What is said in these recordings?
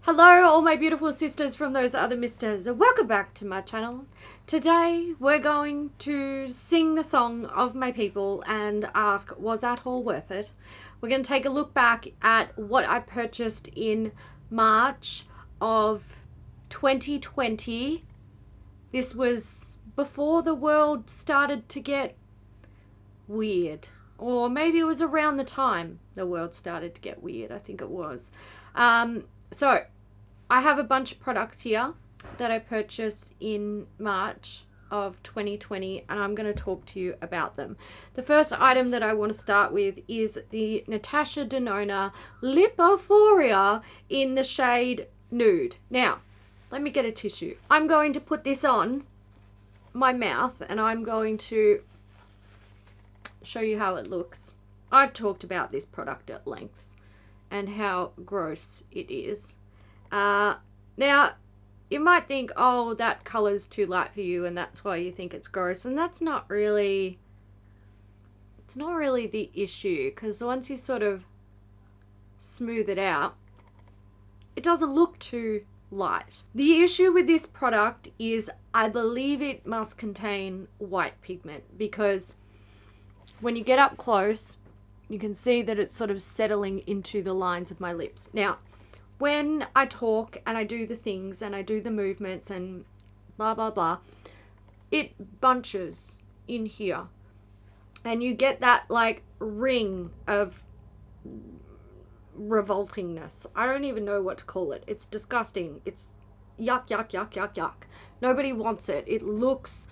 Hello all my beautiful sisters from those other misters. Welcome back to my channel. Today we're going to sing the song of my people and ask, was that haul worth it? We're going to take a look back at what I purchased in March of 2020. This was before the world started to get weird. Or maybe it was around the time the world started to get weird. I think it was. So I have a bunch of products here that I purchased in March of 2020 and I'm going to talk to you about them. The first item that I want to start with is the Natasha Denona Lip-Ophoria in the shade Nude. Now, let me get a tissue. I'm going to put this on my mouth and I'm going to show you how it looks. I've talked about this product at length and how gross it is. Now you might think, oh, that color's too light for you and that's why you think it's gross, and that's not really, it's not really the issue, because once you sort of smooth it out, it doesn't look too light. The issue with this product is I believe it must contain white pigment, because when you get up close you can see that it's sort of settling into the lines of my lips. Now when I talk and I do the things and I do the movements and blah blah blah, it bunches in here and you get that like ring of revoltingness. I don't even know what to call it. It's disgusting. It's yuck, yuck, yuck, yuck, yuck. Nobody wants it. It looks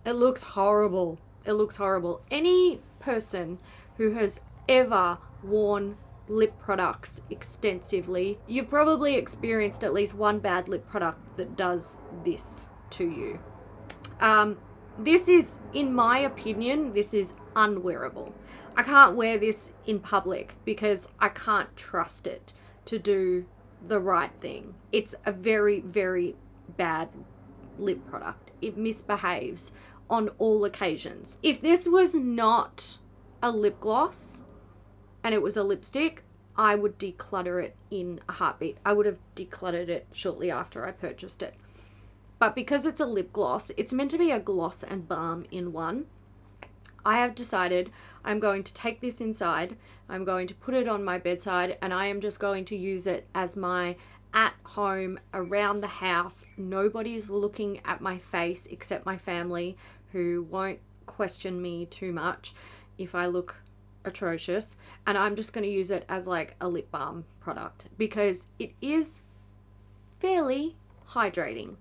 horrible. It looks horrible. Any person who has ever worn lip products extensively, you've probably experienced at least one bad lip product that does this to you. This is, in my opinion, this is unwearable. I can't wear this in public because I can't trust it to do the right thing. It's a very, very bad lip product. It misbehaves on all occasions. If this was not a lip gloss and it was a lipstick, I would declutter it in a heartbeat. I would have decluttered it shortly after I purchased it. But because it's a lip gloss, it's meant to be a gloss and balm in one. I have decided I'm going to take this inside, I'm going to put it on my bedside, and I am just going to use it as my at home, around the house. Nobody's looking at my face except my family, who won't question me too much if I look atrocious, and I'm just going to use it as like a lip balm product because it is fairly hydrating.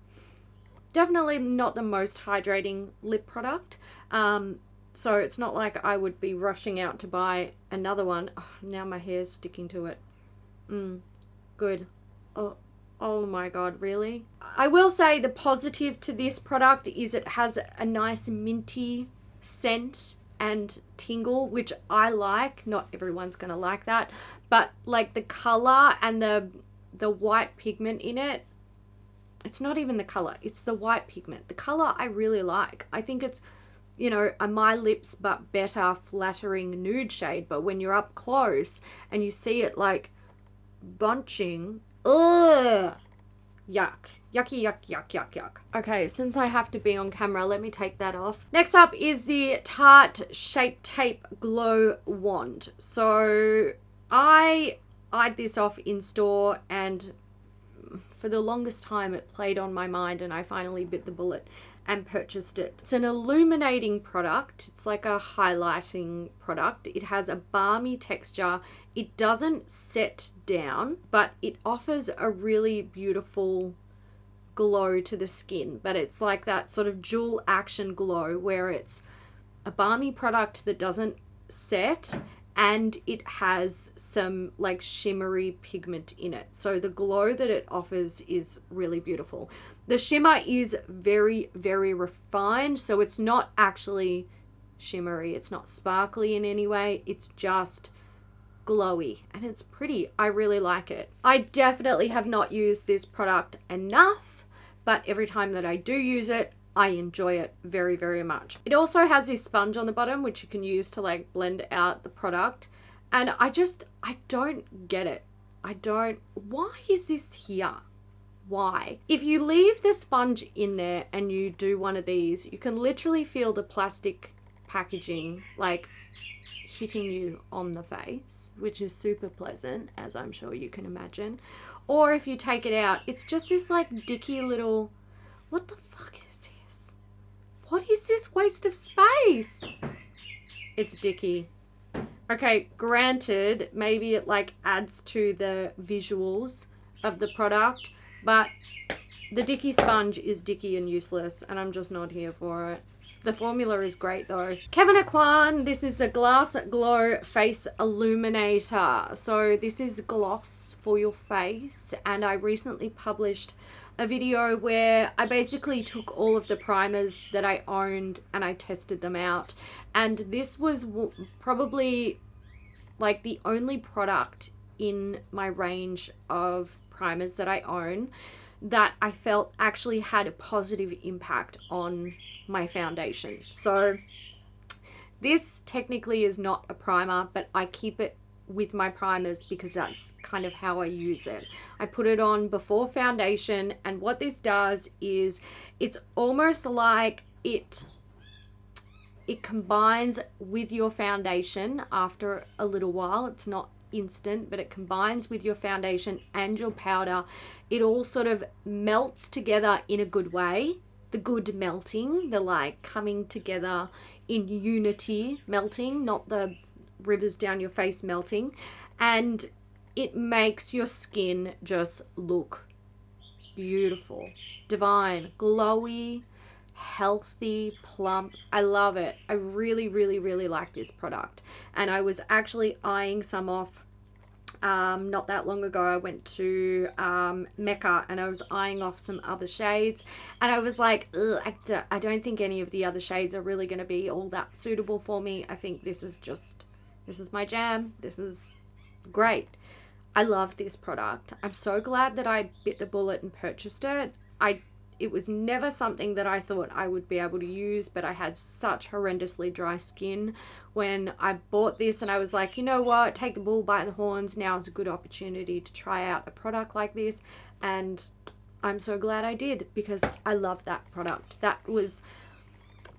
Definitely not the most hydrating lip product, so it's not like I would be rushing out to buy another one. Oh, now my hair's sticking to it. Good. Oh my god, really? I will say the positive to this product is it has a nice minty scent and tingle, which I like. Not everyone's gonna like that, but like the color and the white pigment in it, it's not even the color, it's the white pigment. The color I really like. I think it's, you know, a My Lips but better flattering nude shade, but when you're up close and you see it like bunching, ugh, yuck, yucky, yuck, yuck, yuck, yuck. Okay, since I have to be on camera, let me take that off. Next up is the Tarte Shape Tape Glow Wand. So I eyed this off in store and for the longest time it played on my mind, and I finally bit the bullet and purchased it. It's an illuminating product. It's like a highlighting product. It has a balmy texture. It doesn't set down, but it offers a really beautiful glow to the skin. But it's like that sort of dual action glow where it's a balmy product that doesn't set, and it has some like shimmery pigment in it. So the glow that it offers is really beautiful. The shimmer is very, very refined, so it's not actually shimmery. It's not sparkly in any way. It's just glowy and it's pretty. I really like it. I definitely have not used this product enough, but every time that I do use it, I enjoy it very, very much. It also has this sponge on the bottom which you can use to like blend out the product, and I don't get it. why is this here? Why? If you leave the sponge in there and you do one of these, you can literally feel the plastic packaging like hitting you on the face, which is super pleasant, as I'm sure you can imagine. Or if you take it out, it's just this like dicky little, what the fuck is this? What is this waste of space? It's dicky. Okay, granted, maybe it like adds to the visuals of the product, but the dicky sponge is dicky and useless, and I'm just not here for it. The formula is great though. Kevyn Aucoin, this is a Glass Glow Face Illuminator. So this is gloss for your face, and I recently published a video where I basically took all of the primers that I owned and I tested them out, and this was probably like the only product in my range of primers that I own that I felt actually had a positive impact on my foundation. So this technically is not a primer, but I keep it with my primers because that's kind of how I use it. I put it on before foundation, and what this does is it's almost like it combines with your foundation after a little while. It's not instant, but it combines with your foundation and your powder. It all sort of melts together in a good way. The good melting, the like coming together in unity melting, not the rivers down your face melting. And it makes your skin just look beautiful, divine, glowy, healthy, plump. I love it. I really, really, really like this product. And I was actually eyeing some off not that long ago. I went to Mecca and I was eyeing off some other shades, and I was like, I don't think any of the other shades are really going to be all that suitable for me. I think this is my jam. This is great. I love this product. I'm so glad that I bit the bullet and purchased it. It was never something that I thought I would be able to use, but I had such horrendously dry skin when I bought this, and I was like, you know what, take the bull by the horns. Now is a good opportunity to try out a product like this, and I'm so glad I did because I love that product. That was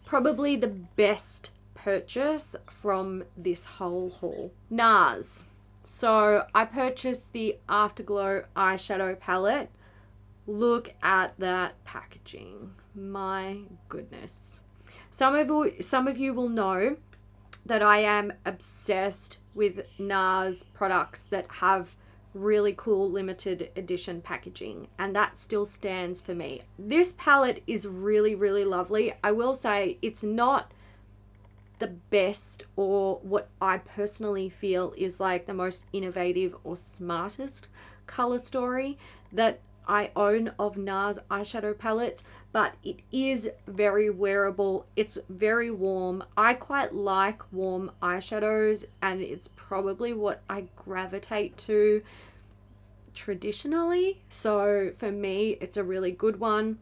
probably the best purchase from this whole haul. Nars. So I purchased the Afterglow eyeshadow palette. Look at that packaging. My goodness. Some of you will know that I am obsessed with Nars products that have really cool limited edition packaging, and that still stands for me. This palette is really, really lovely. I will say it's not the best, or what I personally feel is like the most innovative or smartest color story that I own of Nars eyeshadow palettes, but it is very wearable. It's very warm. I quite like warm eyeshadows, and it's probably what I gravitate to traditionally. So for me, it's a really good one.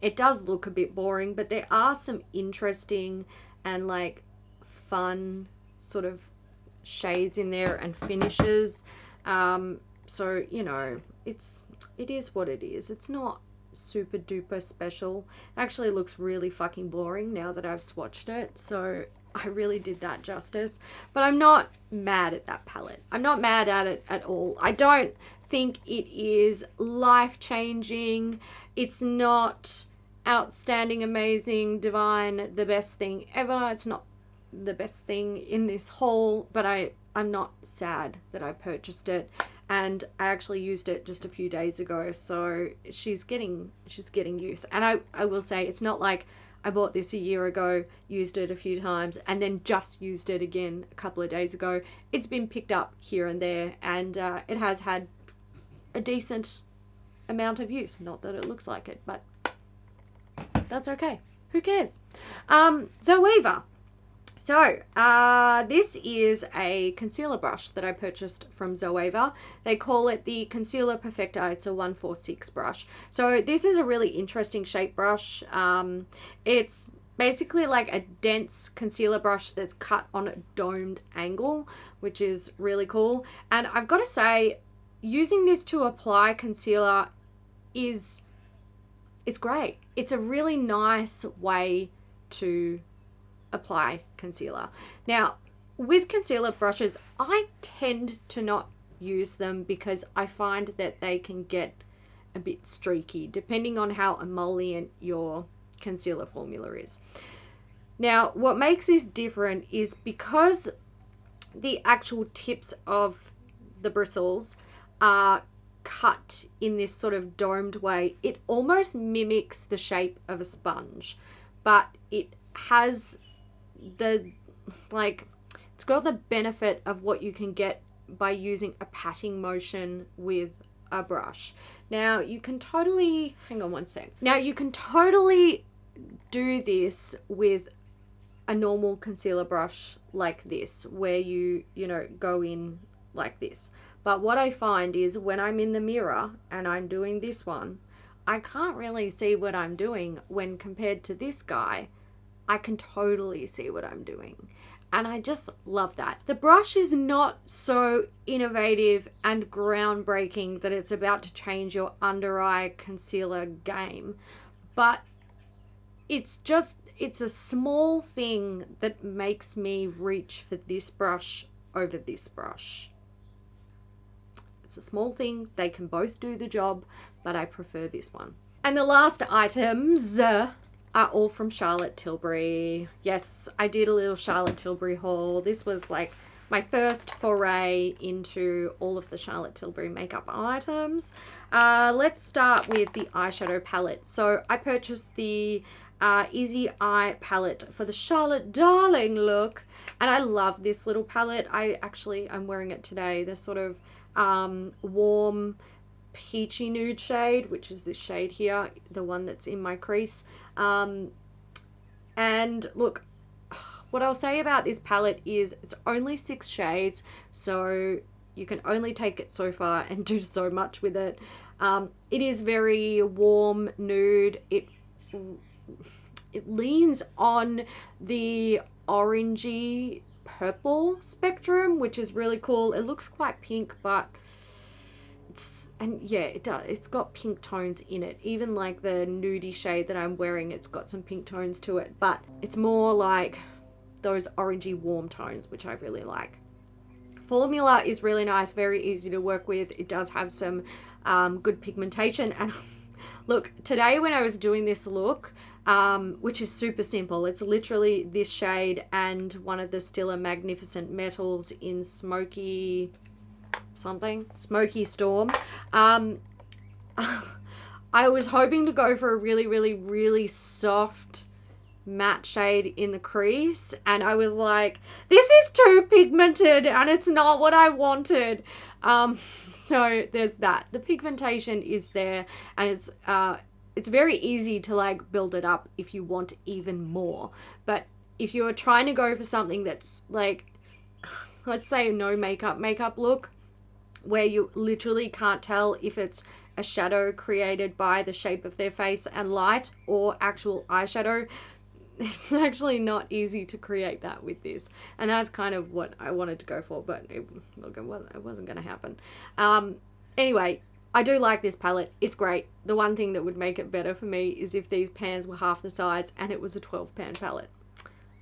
It does look a bit boring, but there are some interesting and like fun sort of shades in there and finishes. So, you know, it is what it is. It's not super duper special. It actually looks really fucking boring now that I've swatched it, so I really did that justice. But I'm not mad at that palette. I'm not mad at it at all. I don't think it is life-changing. It's not outstanding, amazing, divine, the best thing ever. It's not the best thing in this haul, but I'm not sad that I purchased it. And I actually used it just a few days ago, so she's getting use. And I will say, it's not like I bought this a year ago, used it a few times, and then just used it again a couple of days ago. It's been picked up here and there, and it has had a decent amount of use. Not that it looks like it, but that's okay. Who cares? Zoeva. So, this is a concealer brush that I purchased from Zoeva. They call it the Concealer Perfector. It's a 146 brush. So, this is a really interesting shape brush. It's basically like a dense concealer brush that's cut on a domed angle, which is really cool. And I've got to say, using this to apply concealer it's great. It's a really nice way to apply concealer. Now, with concealer brushes, I tend to not use them because I find that they can get a bit streaky depending on how emollient your concealer formula is. Now, what makes this different is because the actual tips of the bristles are cut in this sort of domed way, it almost mimics the shape of a sponge, but it has the, like, it's got the benefit of what you can get by using a patting motion with a brush. Now you can totally, hang on one sec. Now you can totally do this with a normal concealer brush like this, where you know, go in like this. But what I find is when I'm in the mirror and I'm doing this one, I can't really see what I'm doing, when compared to this guy, I can totally see what I'm doing. And I just love that. The brush is not so innovative and groundbreaking that it's about to change your under eye concealer game, but it's a small thing that makes me reach for this brush over this brush. It's a small thing. They can both do the job, but I prefer this one. And the last items are all from Charlotte Tilbury. Yes, I did a little Charlotte Tilbury haul. This was like my first foray into all of the Charlotte Tilbury makeup items. Let's start with the eyeshadow palette. So I purchased the Easy Eye palette for the Charlotte Darling look, and I love this little palette. I'm wearing it today. The sort of warm peachy nude shade, which is this shade here, the one that's in my crease. And look, what I'll say about this palette is it's only 6 shades, so you can only take it so far and do so much with it. It is very warm nude. It leans on the orangey purple spectrum, which is really cool. It looks quite pink, but it does. It's got pink tones in it. Even like the nudie shade that I'm wearing, it's got some pink tones to it, but it's more like those orangey warm tones, which I really like. Formula is really nice, very easy to work with. It does have some good pigmentation. And look, today when I was doing this look, which is super simple, it's literally this shade and one of the Stila Magnificent Metals in Smoky Storm. I was hoping to go for a really, really, really soft matte shade in the crease, and I was like, this is too pigmented and it's not what I wanted. So there's that. The pigmentation is there, and it's very easy to like build it up if you want even more. But if you're trying to go for something that's like, let's say a no makeup look, where you literally can't tell if it's a shadow created by the shape of their face and light or actual eyeshadow, it's actually not easy to create that with this. And that's kind of what I wanted to go for, but it wasn't going to happen. Anyway, I do like this palette. It's great. The one thing that would make it better for me is if these pans were half the size and it was a 12 pan palette.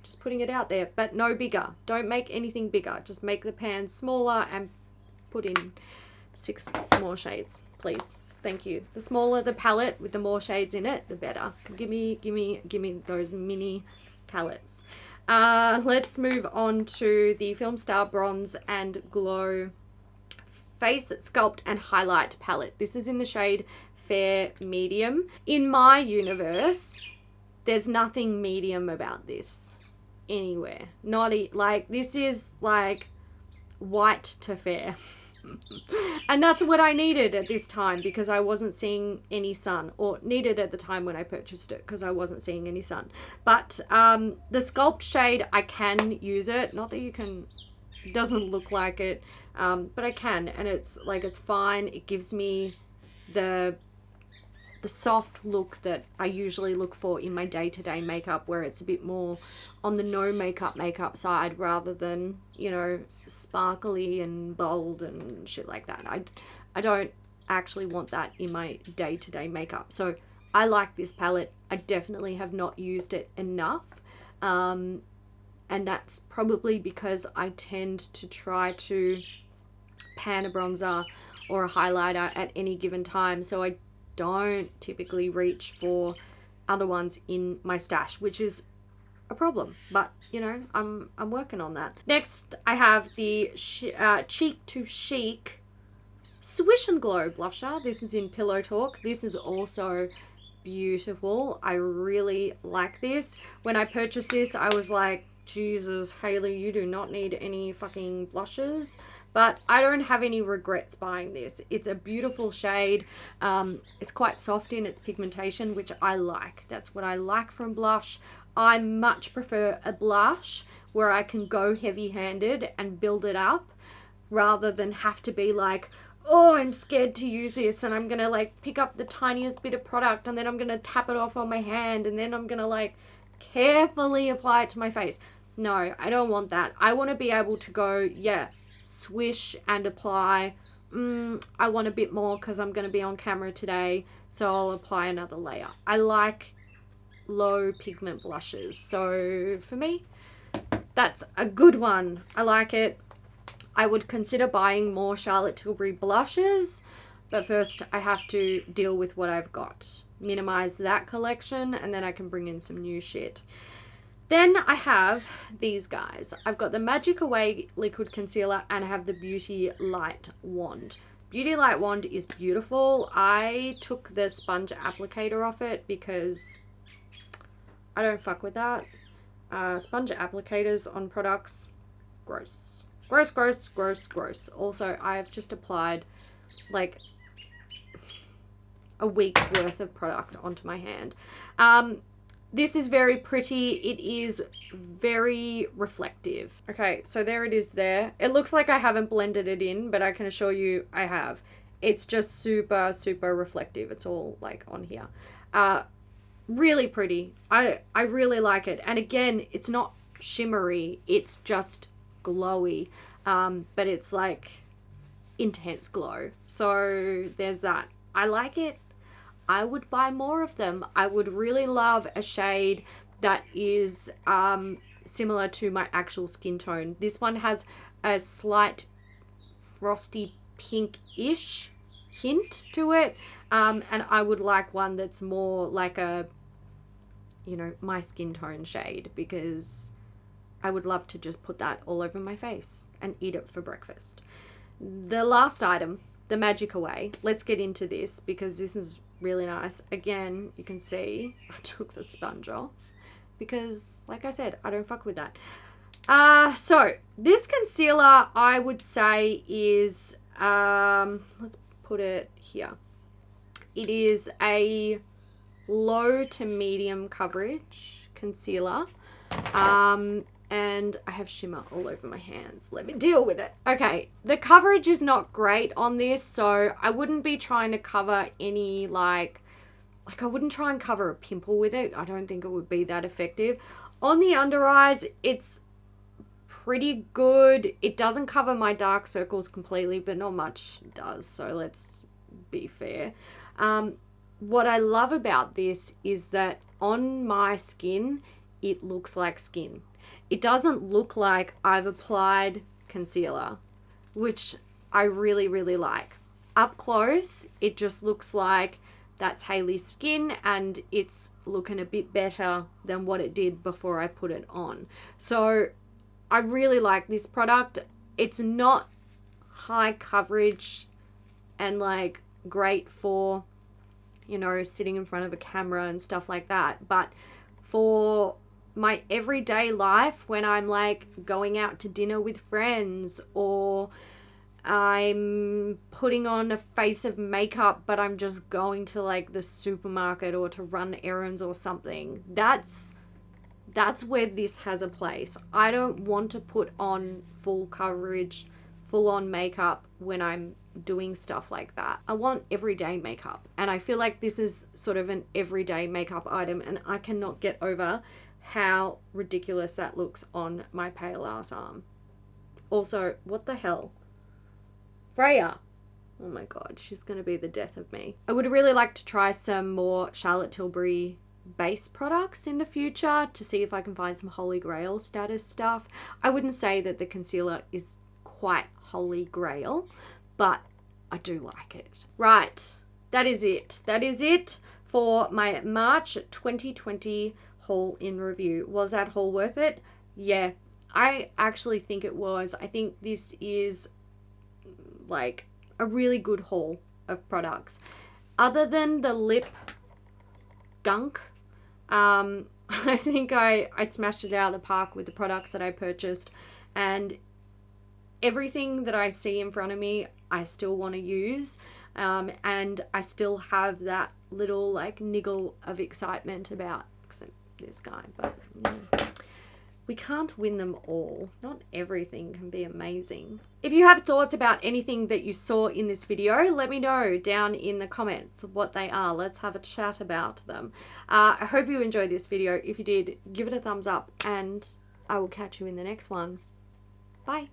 Just putting it out there, but no bigger. Don't make anything bigger. Just make the pans smaller and put in 6 more shades, please. Thank you. The smaller the palette with the more shades in it, the better. Give me those mini palettes. Let's move on to the Filmstar Bronze and Glow Face Sculpt and Highlight palette. This is in the shade Fair Medium. In my universe, there's nothing medium about this anywhere. Like, this is like white to fair. And that's what I needed at this time, because I wasn't seeing any sun, or needed at the time when I purchased it because I wasn't seeing any sun. But the Sculpt shade, I can use it. Not that you can, it doesn't look like it, but I can, and it's like, it's fine. It gives me the soft look that I usually look for in my day-to-day makeup, where it's a bit more on the no makeup side rather than, you know, sparkly and bold and shit like that. I don't actually want that in my day-to-day makeup. So I like this palette. I definitely have not used it enough. And that's probably because I tend to try to pan a bronzer or a highlighter at any given time. So I don't typically reach for other ones in my stash, which is a problem, but you know, I'm working on that. Next, I have the Cheek to Chic Swish and Glow blusher. This is in Pillow Talk. This is also beautiful. I really like this. When I purchased this, I was like, Jesus, Hailey, you do not need any fucking blushes. But I don't have any regrets buying this. It's a beautiful shade. It's quite soft in its pigmentation, which I like. That's what I like from blush. I much prefer a blush where I can go heavy-handed and build it up rather than have to be like, oh, I'm scared to use this and I'm going to like pick up the tiniest bit of product and then I'm going to tap it off on my hand and then I'm going to like carefully apply it to my face. No, I don't want that. I want to be able to go, yeah, swish and apply. I want a bit more because I'm going to be on camera today, so I'll apply another layer. I like low pigment blushes, so for me, that's a good one. I like it. I would consider buying more Charlotte Tilbury blushes, but first I have to deal with what I've got, minimize that collection, and then I can bring in some new shit. Then I have these guys. I've got the Magic Away Liquid Concealer and I have the Beauty Light Wand. Beauty Light Wand is beautiful. I took the sponge applicator off it because I don't fuck with that. Sponge applicators on products, gross. Gross, gross, gross, gross. Also, I've just applied like a week's worth of product onto my hand. This is very pretty. It is very reflective. Okay, so there it is there. It looks like I haven't blended it in, but I can assure you I have. It's just super, super reflective. It's all like on here. Really pretty. I really like it. And again, it's not shimmery. It's just glowy. But it's like intense glow. So there's that. I like it. I would buy more of them. I would really love a shade that is similar to my actual skin tone. This one has a slight frosty pink-ish hint to it. And I would like one that's more like a, you know, my skin tone shade, because I would love to just put that all over my face and eat it for breakfast. The last item, the Magic Away. Let's get into this because this is really nice. Again, you can see I took the sponge off because, like I said, I don't fuck with that. So this concealer, I would say is, let's put it here. It is a low to medium coverage concealer. And I have shimmer all over my hands. Let me deal with it. Okay, the coverage is not great on this, so I wouldn't be trying to cover any like I wouldn't try and cover a pimple with it. I don't think it would be that effective. On the under eyes, it's pretty good. It doesn't cover my dark circles completely, but not much does, so let's be fair. What I love about this is that on my skin, it looks like skin. It doesn't look like I've applied concealer, which I really, really like. Up close, it just looks like that's Hailey's skin and it's looking a bit better than what it did before I put it on. So I really like this product. It's not high coverage and like great for, you know, sitting in front of a camera and stuff like that. But for my everyday life, when I'm like going out to dinner with friends, or I'm putting on a face of makeup but I'm just going to like the supermarket or to run errands or something, that's where this has a place. I don't want to put on full coverage, full on makeup when I'm doing stuff like that. I want everyday makeup, and I feel like this is sort of an everyday makeup item, and I cannot get over how ridiculous that looks on my pale ass arm. Also, what the hell? Freya, Oh my god, she's gonna be the death of me. I would really like to try some more Charlotte Tilbury base products in the future to see if I can find some holy grail status stuff. I wouldn't say that the concealer is quite holy grail, but I do like it. Right, that is it. That is it for my March 2020 haul in review. Was that haul worth it? Yeah, I actually think it was. I think this is like a really good haul of products. Other than the lip gunk, I think I smashed it out of the park with the products that I purchased, and everything that I see in front of me I still want to use, and I still have that little like niggle of excitement about, except this guy, but yeah. We can't win them all. Not everything can be amazing. If you have thoughts about anything that you saw in this video, let me know down in the comments what they are. Let's have a chat about them. I hope you enjoyed this video. If you did, give it a thumbs up, and I will catch you in the next one. Bye.